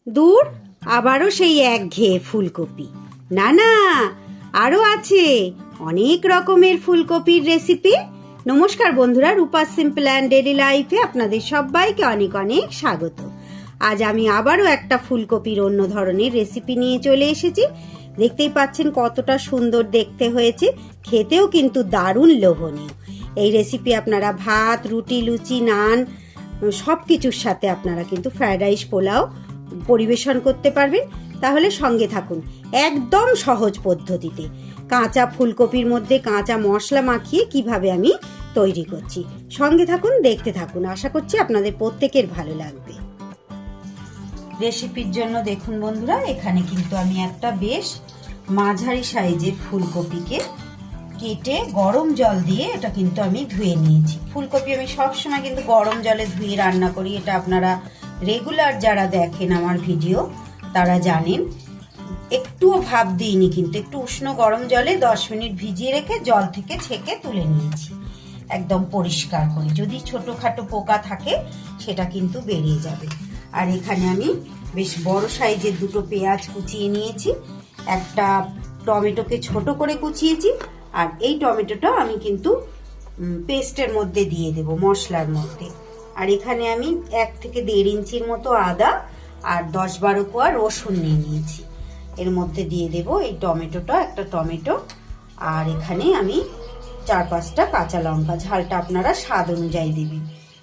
দূর, আবারও সেই একঘেয়ে ফুলকপি। না না, আরও আছে অনেক রকমের ফুলকপির রেসিপি। নমস্কার বন্ধুরা, রূপাস সিম্পল অ্যান্ড ডেইলি লাইফে আপনাদের সবাইকে অনেক অনেক স্বাগত। আজ আমি আবারও একটা ফুলকপির অন্য ধরনের রেসিপি নিয়ে চলে এসেছি। দেখতেই পাচ্ছেন কতটা সুন্দর দেখতে হয়েছে, খেতেও কিন্তু দারুণ লোভনীয়। এই রেসিপি আপনারা ভাত, রুটি, লুচি, নান সব কিছুর সাথে আপনারা কিন্তু ফ্রাইড রাইস, পোলাও পরিবেশন করতে পারবেন। তাহলে সঙ্গে থাকুন, একদম সহজ পদ্ধতিতে কাঁচা ফুলকপির মধ্যে কাঁচা মশলা মাখিয়ে কিভাবে আমি তৈরি করছি। সঙ্গে থাকুন, দেখতে থাকুন, আশা করছি আপনাদের প্রত্যেকের ভালো লাগবে। রেসিপির জন্য দেখুন বন্ধুরা, এখানে কিন্তু আমি একটা বেশ মাঝারি সাইজের ফুলকপিকে কেটে গরম জল দিয়ে এটা কিন্তু আমি ধুয়ে নিয়েছি। ফুলকপি আমি সবসময় কিন্তু গরম জলে ধুয়ে রান্না করি, এটা আপনারা রেগুলার যারা দেখেন আমার ভিডিও তারা জানেন। একটুও ভাপ দিইনি, কিন্তু একটু উষ্ণ গরম জলে 10 মিনিট ভিজিয়ে রেখে জল থেকে ছেঁকে তুলে নিয়েছি একদম পরিষ্কার করে। যদি ছোটোখাটো পোকা থাকে সেটা কিন্তু বেরিয়ে যাবে। আর এখানে আমি বেশ বড় সাইজের দুটো পেঁয়াজ কুচিয়ে নিয়েছি, একটা টমেটোকে ছোট করে কুচিয়েছি, আর এই টমেটোটা আমি কিন্তু পেস্টের মধ্যে দিয়ে দেব, মশলার মধ্যে। আর এখানে আমি 1 থেকে 1.5 ইঞ্চির মতো আদা আর 10-12 কোয়া রসুন নিয়ে নিয়েছি, এর মধ্যে দিয়ে দেব এই টমেটোটা, একটা টমেটো। আর এখানে আমি 4-5টা কাঁচা লঙ্কা, ঝালটা আপনারা স্বাদ অনুযায়ী দেবেন।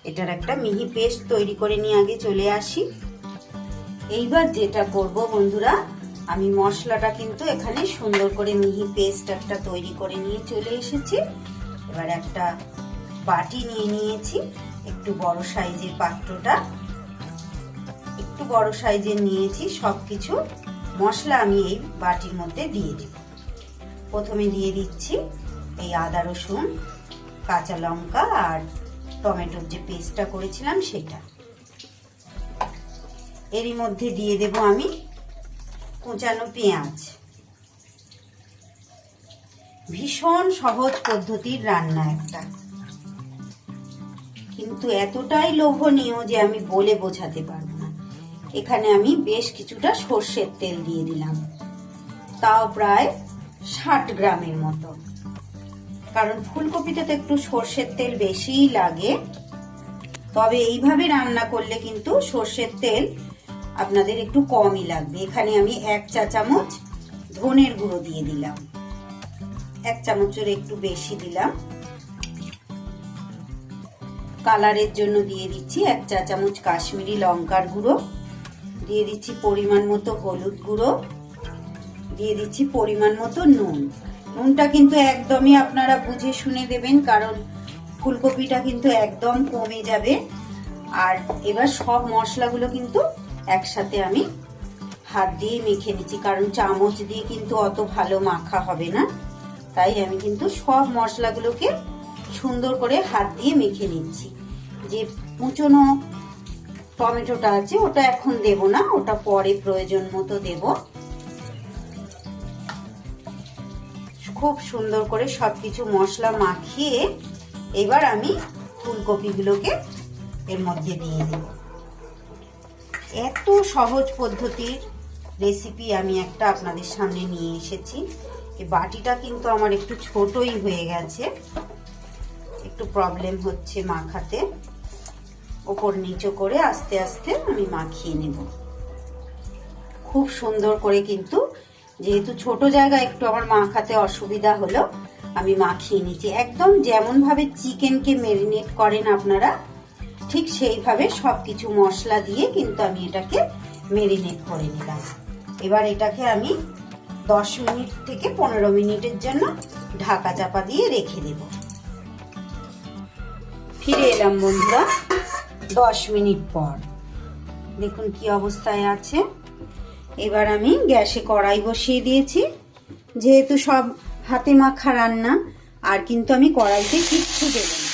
এটার একটা মিহি পেস্ট তৈরি করে নিয়ে আগে চলে আসি। এইবার যেটা করব বন্ধুরা, আমি মশলাটা কিন্তু এখানে সুন্দর করে মিহি পেস্ট একটা তৈরি করে নিয়ে চলে এসেছি। এবার একটা বাটি নিয়ে নিয়েছি, একটু বড় সাইজের পাত্রটা একটু বড় সাইজের নিয়েছি। সবকিছু মশলা আমি এই বাটির মধ্যে দিয়ে দেব। প্রথমে দিয়ে দিচ্ছি এই আদা, রসুন, কাঁচা লঙ্কা আর টমেটোর যে পেস্টটা করেছিলাম সেটা। এরই মধ্যে দিয়ে দেব আমি কুচানো পেঁয়াজ। ভীষণ সহজ পদ্ধতির রান্না একটা, কিন্তু এতটাই লোভনীয় যে আমি বলে বোঝাতে পারবো না। এখানে আমি বেশ কিছুটা সর্ষের তেল দিয়ে দিলাম, তাও প্রায় 60 গ্রামের মতো, কারণ ফুলকপিতে তো একটু সর্ষের তেল বেশিই লাগে। তবে এইভাবে রান্না করলে কিন্তু সর্ষের তেল আপনাদের একটু কমই লাগবে। এখানে আমি 1 চা চামচ ধনের গুঁড়ো দিয়ে দিলাম, 1 চামচের একটু বেশি দিলাম। কালারের জন্য দিয়ে দিচ্ছি 1 চা চামচ কাশ্মীরি লঙ্কার গুঁড়ো, দিয়ে দিচ্ছি পরিমাণ মতো হলুদ গুঁড়ো, দিয়ে দিচ্ছি পরিমাণ মতো নুন। নুনটা কিন্তু একদমই আপনারা বুঝে শুনে দেবেন, কারণ ফুলকপিটা কিন্তু একদম কমে যাবে। আর এবার সব মশলাগুলো কিন্তু একসাথে আমি হাত দিয়ে মেখে নিচ্ছি, কারণ চামচ দিয়ে কিন্তু অত ভালো মাখা হবে না। তাই আমি কিন্তু সব মশলাগুলোকে সুন্দর করে হাত দিয়ে মেখে নিচ্ছি। যে কুচনো টমেটোটা আছে ওটা এখন দেব না, ওটা পরে প্রয়োজন মতো দেব। খুব সুন্দর করে সবকিছু মশলা মাখিয়ে এবার আমি ফুলকপিগুলোকে এর মধ্যে দিয়ে দেব। এত সহজ পদ্ধতির রেসিপি আমি একটা আপনাদের সামনে নিয়ে এসেছি। এই বাটিটা কিন্তু আমার একটু ছোটই হয়ে গেছে, একটু প্রবলেম হচ্ছে মাখাতে। ওপর নিচু করে আস্তে আস্তে আমি মাখিয়ে নেব খুব সুন্দর করে। কিন্তু যেহেতু ছোট জায়গা একটু আমার মাখাতে অসুবিধা হলো, আমি মাখিয়ে নিচ্ছি। একদম যেমন ভাবে চিকেনকে ম্যারিনেট করেন আপনারা, ঠিক সেইভাবে সবকিছু মশলা দিয়ে কিন্তু আমি এটাকে ম্যারিনেট করে নিলাম। এবার এটাকে আমি 10 মিনিট থেকে 15 মিনিটের জন্য ঢাকা চাপা দিয়ে রেখে দেব। ফিরে এলাম বন্ধুরা 10 মিনিট পর, দেখুন কি অবস্থায় আছে। এবার আমি গ্যাসে কড়াই বসিয়ে দিয়েছি। যেহেতু সব হাতে মাখা রান্না, আর কিন্তু আমি কড়াইতে কিচ্ছু দেব না,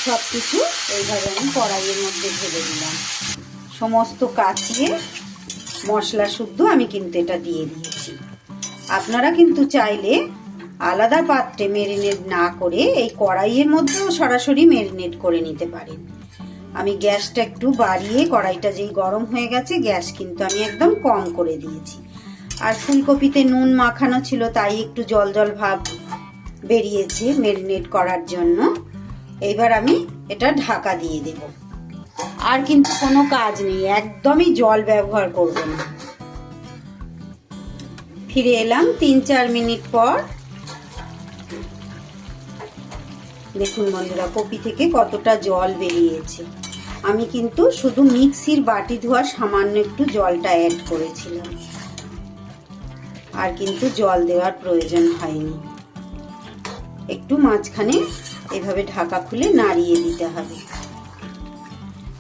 সবকিছু এইভাবে আমি কড়াইয়ের মধ্যে ঢেলে দিলাম। সমস্ত কাচিয়ে মশলা শুদ্ধ আমি কিন্তু এটা দিয়ে দিয়েছি। আপনারা কিন্তু চাইলে আলাদা পাত্রে ম্যারিনেট না করে এই কড়াইয়ের মধ্যেও সরাসরি ম্যারিনেট করে নিতে পারেন। আমি গ্যাসটা একটু বাড়িয়ে, কড়াইটা যেই গরম হয়ে গেছে গ্যাস কিন্তু আমি একদম কম করে দিয়েছি। আর ফুলকপিতে নুন মাখানো ছিল তাই একটু জল জল ভাব বেরিয়েছে ম্যারিনেট করার জন্য। এইবার আমি এটা ঢাকা দিয়ে দেব। আর কিন্তু কোনো কাজ নেই, একদমই জল ব্যবহার করব না। ফিরে এলাম 3-4 মিনিট পর। দেখুন বন্ধুরা, কপি থেকে কতটা জল বেরিয়েছে। আমি কিন্তু শুধু মিক্সির বাটি ধোয়ার সামান্য একটু জলটা অ্যাড করেছিলাম, আর কিন্তু জল দেওয়ার প্রয়োজন হয়নি। একটু মাঝখানে এভাবে ঢাকা খুলে নাড়িয়ে দিতে হবে।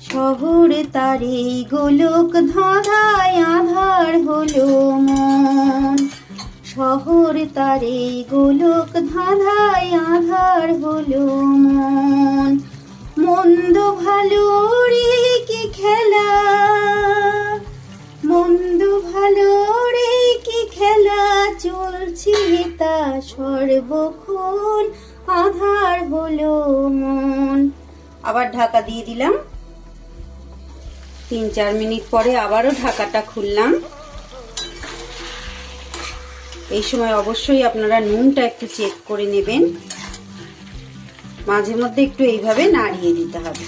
শহরে তারে গোলক ধাঁধায় আধার হলো মন, শহরে তারে গোলক ধাঁধায় আধার হলো মন, মন্দ ভালো রে কি খেলা, মন্দ ভালো রে কি খেলা চলছে তা সর্বক্ষণ আধার হলো মন। আবার ঢাকা দিয়ে দিলাম। 3-4 মিনিট পরে আবারও ঢাকাটা খুললাম। এই সময় অবশ্যই আপনারা নুনটা একটু চেক করে নেবেন। মাঝে মধ্যে একটু এইভাবে নাড়িয়ে দিতে হবে।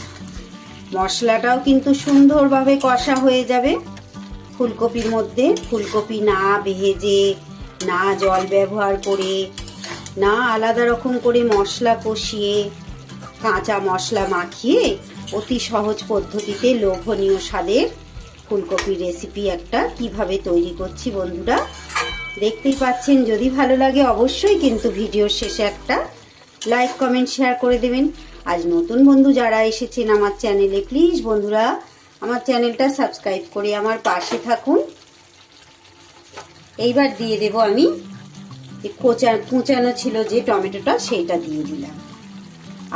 মশলাটাও কিন্তু সুন্দরভাবে কষা হয়ে যাবে ফুলকপির মধ্যে। ফুলকপি না ভেজে, না জল ব্যবহার করে, না আলাদা রকম করে মশলা কষিয়ে, কাঁচা মশলা মাখিয়ে অতি সহজ পদ্ধতিতে লোভনীয় স্বাদের ফুলকপির রেসিপি একটা কিভাবে তৈরি করছি বন্ধুরা দেখতেই পাচ্ছেন। যদি ভালো লাগে অবশ্যই কিন্তু ভিডিওর শেষে একটা লাইক, কমেন্ট, শেয়ার করে দেবেন। আজ নতুন বন্ধু যারা এসেছেন আমার চ্যানেলে, প্লিজ বন্ধুরা আমার চ্যানেলটা সাবস্ক্রাইব করে আমার পাশে থাকুন। এইবার দিয়ে দেব আমি কুচানো ছিল যে টমেটোটা, সেইটা দিয়ে দিলাম।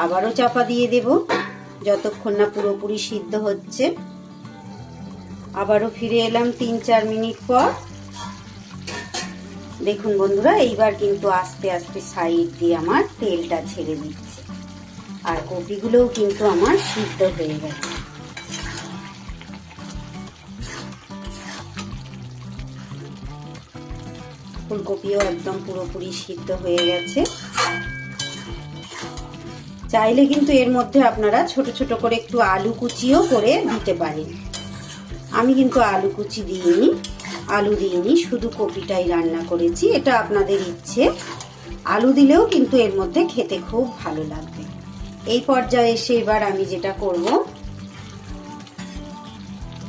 আবারও চাপা দিয়ে দেব যতক্ষণ না পুরোপুরি সিদ্ধ হচ্ছে। আবারও ফিরে এলাম 3-4 মিনিট পর। দেখুন বন্ধুরা, এইবার কিন্তু আস্তে আস্তে সাইড দিয়ে আমার তেলটা ছেড়ে দিচ্ছে, আর কপিগুলোও কিন্তু আমার সিদ্ধ হয়ে গেছে। ফুলকপিও একদম পুরোপুরি সিদ্ধ হয়ে গেছে। চাইলে কিন্তু এর মধ্যে আপনারা ছোট ছোট করে একটু আলু কুচিও করে দিতে পারেন। আমি কিন্তু আলু কুচি দিইনি, আলু দিইনি, শুধু কপিটাই রান্না করেছি। এটা আপনাদের ইচ্ছে, আলু দিলেও কিন্তু এর মধ্যে খেতে খুব ভালো লাগবে। এই পর্যায়ে এসে এবার আমি যেটা করব,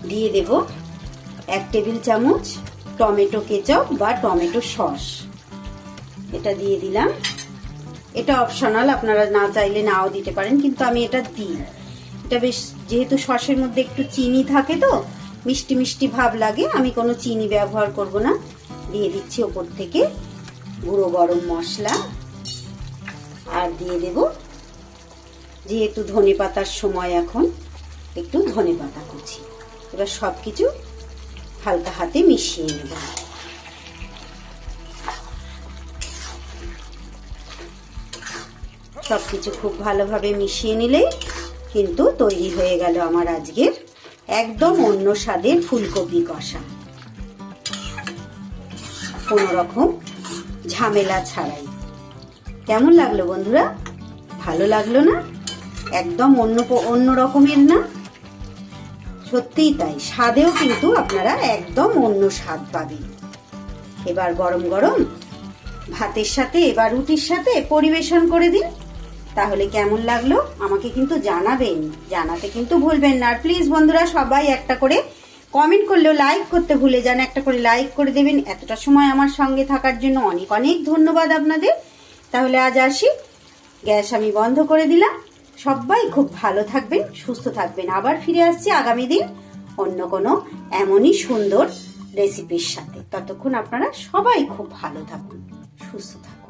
দিয়ে দেব 1 টেবিল চামচ টমেটো কেচাপ বা টমেটো সস। এটা দিয়ে দিলাম। এটা অপশনাল, আপনারা না চাইলে নাও দিতে পারেন, কিন্তু আমি এটা দিই। এটা বেশ, যেহেতু সসের মধ্যে একটু চিনি থাকে তো মিষ্টি মিষ্টি ভাব লাগে, আমি কোনো চিনি ব্যবহার করব না। দিয়ে দিচ্ছি ওপর থেকে গুঁড়ো গরম মশলা, আর দিয়ে দেব, যেহেতু ধনেপাতার সময় এখন, একটু ধনেপাতা কুচি। এবার সবকিছু হালকা হাতে মিশিয়ে নেব। সবকিছু খুব ভালোভাবে মিশিয়ে নিলে কিন্তু তৈরি হয়ে গেল আমার আজকের একদম অন্য স্বাদের ফুলকপি কষা, কোনো রকম ঝামেলা ছাড়াই। কেমন লাগলো বন্ধুরা? ভালো লাগলো না? একদম অন্য রকমের না? সত্যিই তাই, স্বাদেও কিন্তু আপনারা একদম অন্য স্বাদ পাবেন। এবার গরম গরম ভাতের সাথে বা রুটির সাথে পরিবেশন করে দিন। তাহলে কেমন লাগলো আমাকে কিন্তু জানাবেন, জানাতে কিন্তু ভুলবেন না। আর প্লিজ বন্ধুরা সবাই একটা করে কমেন্ট করলেও লাইক করতে ভুলে যান, একটা করে লাইক করে দেবেন। এতটা সময় আমার সঙ্গে থাকার জন্য অনেক অনেক ধন্যবাদ আপনাদের। তাহলে আজ আসি, গ্যাস আমি বন্ধ করে দিলাম। সবাই খুব ভালো থাকবেন, সুস্থ থাকবেন। আবার ফিরে আসছি আগামী দিন অন্য কোনো এমনই সুন্দর রেসিপির সাথে। ততক্ষণ আপনারা সবাই খুব ভালো থাকুন, সুস্থ থাকুন।